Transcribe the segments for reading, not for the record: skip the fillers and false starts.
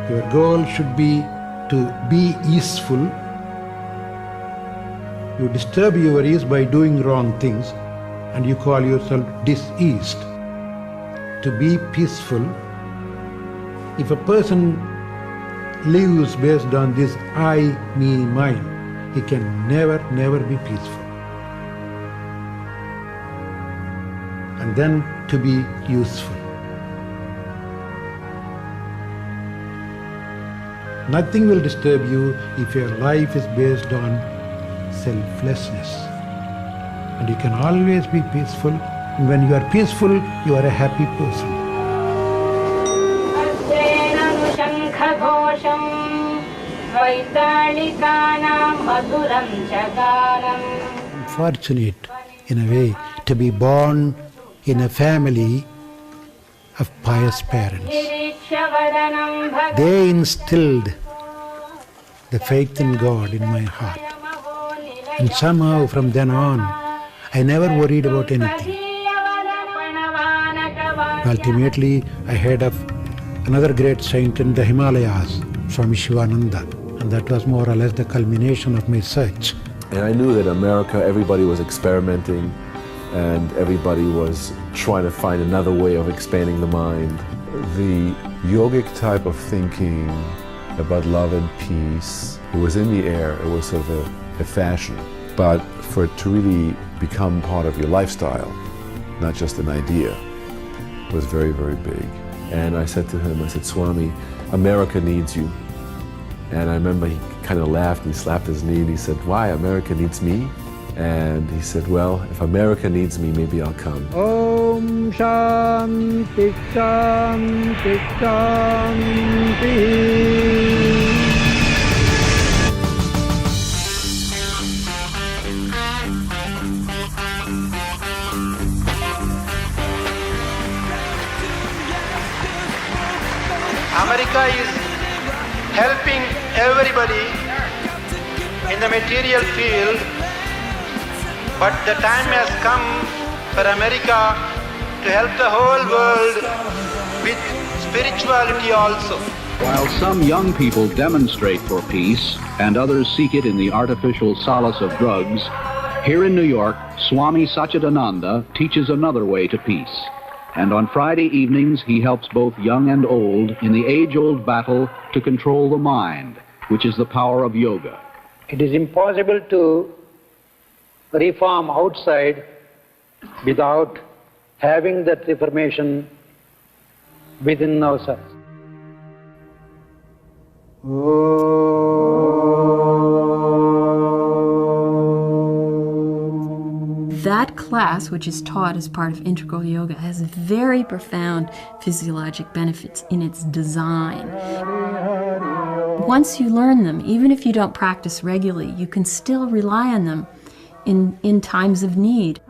Your goal should be to be easeful. You disturb your ease by doing wrong things, and you call yourself diseased. To be peaceful, if a person lives based on this I, me, mine, he can never be peaceful. And then to be useful. Nothing will disturb you if your life is based on selflessness. And you can always be peaceful. And when you are peaceful, you are a happy person. I'm fortunate, in a way, to be born in a family of pious parents. They instilled the faith in God in my heart. And somehow from then on, I never worried about anything. Ultimately, I heard of another great saint in the Himalayas, Swami Satchidananda, and that was more or less the culmination of my search. And I knew that in America, everybody was experimenting and everybody was trying to find another way of expanding the mind. The yogic type of thinking about love and peace, it was in the air, it was sort of a fashion. But for it to really become part of your lifestyle, not just an idea, was very big. And I said to him, I said, Swami, America needs you. And I remember he kind of laughed and he slapped his knee and he said, why, America needs me? And he said, well, if America needs me, maybe I'll come. Om Shanti Shanti Shanti. America is helping everybody in the material field, but the time has come for America to help the whole world with spirituality also. While some young people demonstrate for peace and others seek it in the artificial solace of drugs, here in New York, Swami Satchidananda teaches another way to peace. And on Friday evenings, he helps both young and old in the age-old battle to control the mind, which is the power of yoga. It is impossible to reform outside without having that reformation within ourselves. That class, which is taught as part of integral yoga, has very profound physiologic benefits in its design. Once you learn them, even if you don't practice regularly, you can still rely on them in times of need.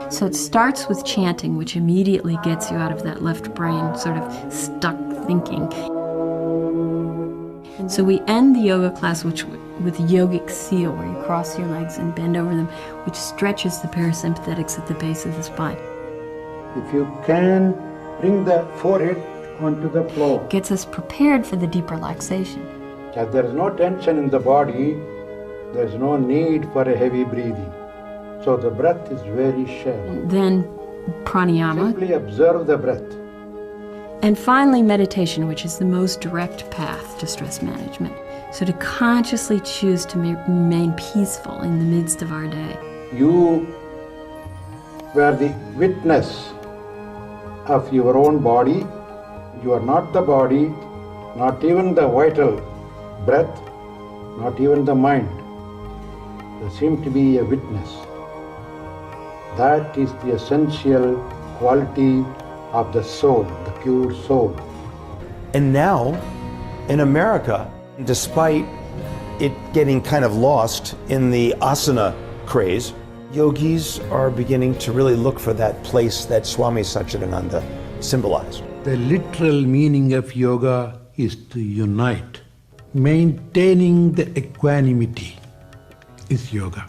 So it starts with chanting, which immediately gets you out of that left brain sort of stuck thinking. And so we end the yoga class with yogic seal, where you cross your legs and bend over them, which stretches the parasympathetics at the base of the spine. If you can bring the forehead onto the floor. Gets us prepared for the deep relaxation. As there is no tension in the body, there is no need for a heavy breathing. So the breath is very shallow. Then pranayama. Simply observe the breath. And finally, meditation, which is the most direct path to stress management. So to consciously choose to remain peaceful in the midst of our day. You were the witness of your own body. You are not the body, not even the vital breath, not even the mind. You seem to be a witness. That is the essential quality of the soul, the pure soul. And now, in America, despite it getting kind of lost in the asana craze, yogis are beginning to really look for that place that Swami Satchidananda symbolized. The literal meaning of yoga is to unite. Maintaining the equanimity is yoga.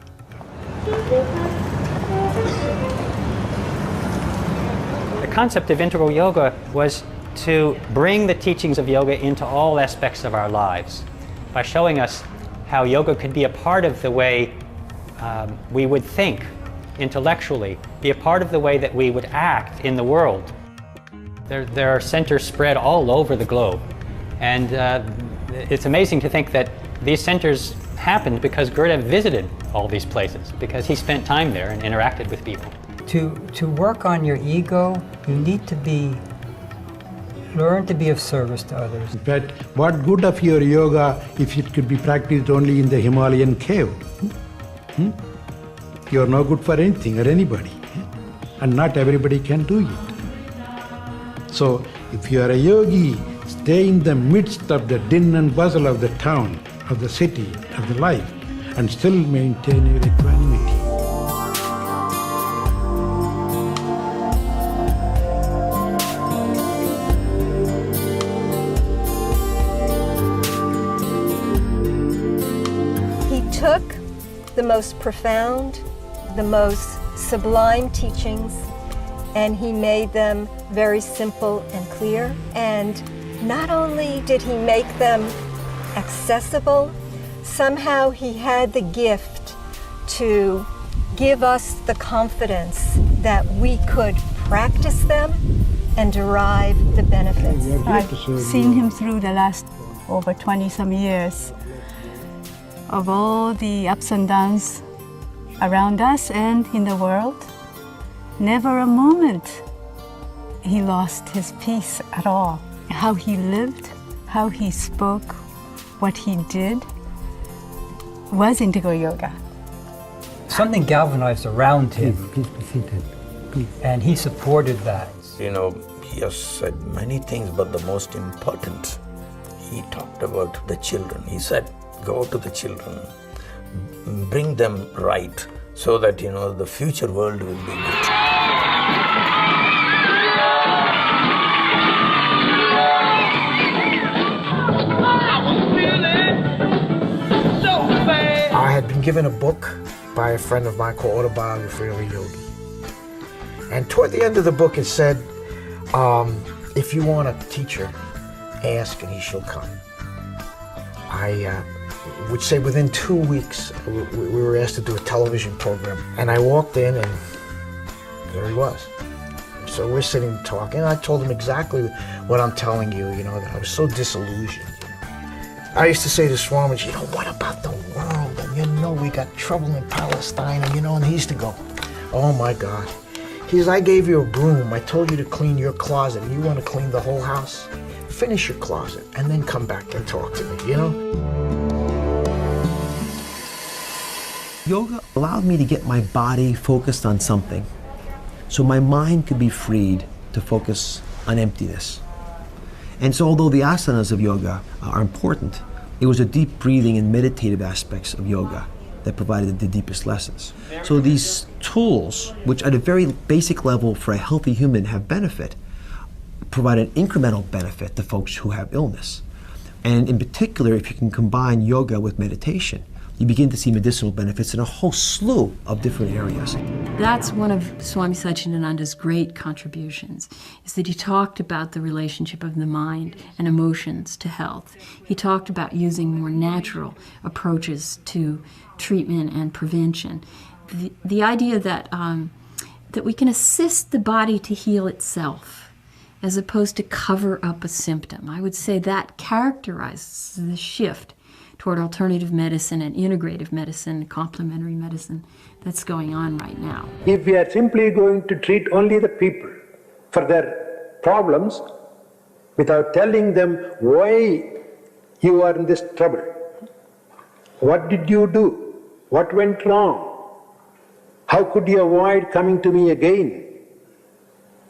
The concept of integral yoga was to bring the teachings of yoga into all aspects of our lives by showing us how yoga could be a part of the way we would think intellectually, be a part of the way that we would act in the world. There are centers spread all over the globe, and it's amazing to think that these centers happened because Gurudev visited all these places, because he spent time there and interacted with people. To work on your ego, you need to learn to be of service to others. But what good of your yoga if it could be practiced only in the Himalayan cave? You're no good for anything or anybody. And not everybody can do it. So if you are a yogi, stay in the midst of the din and bustle of the town, of the city, of the life, and still maintain your equanimity. He took the most profound, the most sublime teachings, and he made them very simple and clear. And not only did he make them accessible, somehow he had the gift to give us the confidence that we could practice them and derive the benefits. I've seen him through the last over 20-some years of all the ups and downs around us and in the world. Never a moment he lost his peace at all. How he lived, how he spoke, what he did was integral yoga. Something galvanized around him. Please be seated. Please. And he supported that. You know, he has said many things, but the most important, he talked about the children. He said, go to the children, bring them right, so that, you know, the future world will be good. I had been given a book by a friend of mine called Autobiography of a Yogi. And toward the end of the book it said, if you want a teacher, ask and he shall come. I would say within 2 weeks we were asked to do a television program. And I walked in and there he was. So we're sitting talking, and I told him exactly what I'm telling you, you know, that I was so disillusioned. I used to say to Swami, you know, what about the world? And you know, we got trouble in Palestine, and you know, and he used to go, oh my God. He says, I gave you a broom, I told you to clean your closet, and you want to clean the whole house? Finish your closet, and then come back and talk to me, you know? Yoga allowed me to get my body focused on something, so my mind could be freed to focus on emptiness. And so although the asanas of yoga are important, it was the deep breathing and meditative aspects of yoga that provided the deepest lessons. So these tools, which at a very basic level for a healthy human have benefit, provide an incremental benefit to folks who have illness. And in particular, if you can combine yoga with meditation, you begin to see medicinal benefits in a whole slew of different areas. That's one of Swami Satchidananda's great contributions, is that he talked about the relationship of the mind and emotions to health. He talked about using more natural approaches to treatment and prevention. The idea that, that we can assist the body to heal itself as opposed to cover up a symptom. I would say that characterizes the shift toward alternative medicine and integrative medicine, complementary medicine that's going on right now. If we are simply going to treat only the people for their problems without telling them why you are in this trouble, what did you do? What went wrong? How could you avoid coming to me again?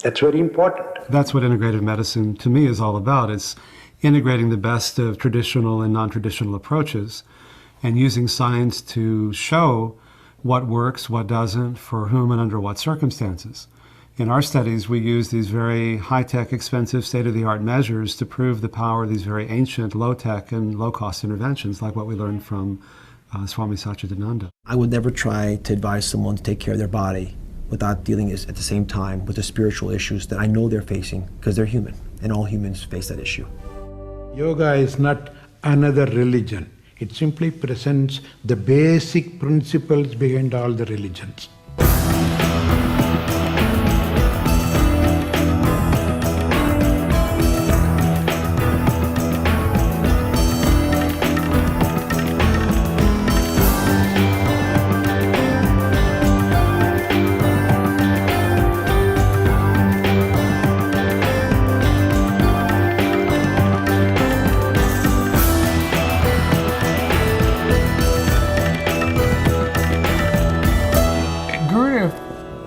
That's very important. That's what integrative medicine to me is all about. It's integrating the best of traditional and non-traditional approaches and using science to show what works, what doesn't, for whom and under what circumstances. In our studies, we use these very high-tech, expensive, state-of-the-art measures to prove the power of these very ancient, low-tech and low-cost interventions, like what we learned from Swami Satchidananda. I would never try to advise someone to take care of their body without dealing at the same time with the spiritual issues that I know they're facing, because they're human and all humans face that issue. Yoga is not another religion. It simply presents the basic principles behind all the religions.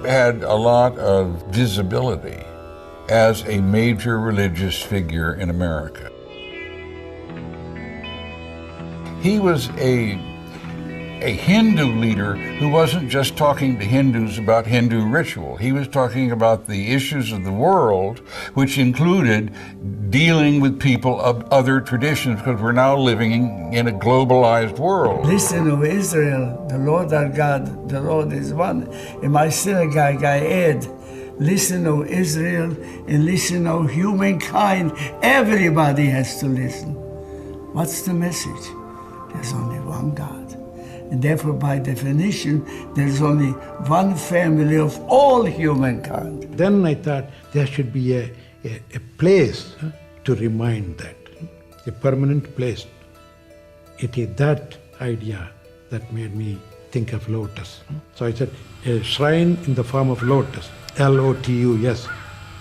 Had a lot of visibility as a major religious figure in America. He was a Hindu leader who wasn't just talking to Hindus about Hindu ritual. He was talking about the issues of the world, which included dealing with people of other traditions, because we're now living in a globalized world. Listen, O Israel, the Lord our God, the Lord is one. In my synagogue I add, listen, O Israel, and listen, O humankind. Everybody has to listen. What's the message? There's only one God. And therefore, by definition, there's only one family of all humankind. Then I thought there should be a place to remind that, a permanent place. It is that idea that made me think of lotus. So I said, a shrine in the form of lotus, L-O-T-U-S.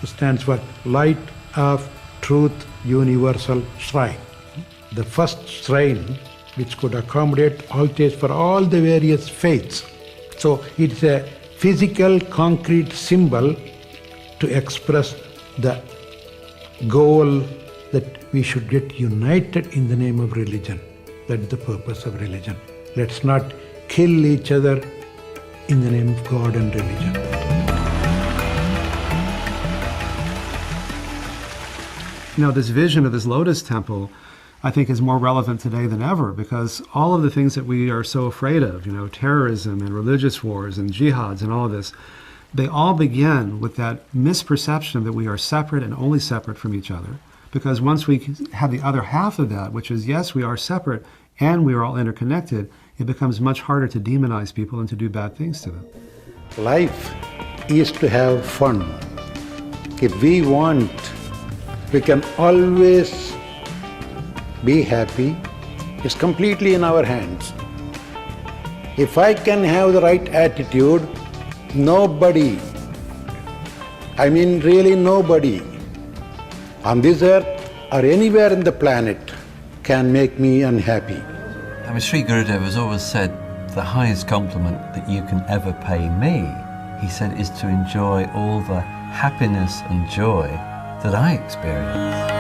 It stands for Light of Truth Universal Shrine. The first shrine which could accommodate altars for all the various faiths. So it's a physical, concrete symbol to express the goal that we should get united in the name of religion. That is the purpose of religion. Let's not kill each other in the name of God and religion. You know, this vision of this lotus temple, I think, is more relevant today than ever, because all of the things that we are so afraid of, you know, terrorism and religious wars and jihads and all of this, they all begin with that misperception that we are separate and only separate from each other. Because once we have the other half of that, which is, yes, we are separate and we are all interconnected, it becomes much harder to demonize people and to do bad things to them. Life is to have fun. If we want, we can always be happy. It's completely in our hands. If I can have the right attitude, nobody, I mean really nobody, on this earth or anywhere in the planet can make me unhappy. I mean, Sri Gurudev has always said the highest compliment that you can ever pay me, he said, is to enjoy all the happiness and joy that I experience.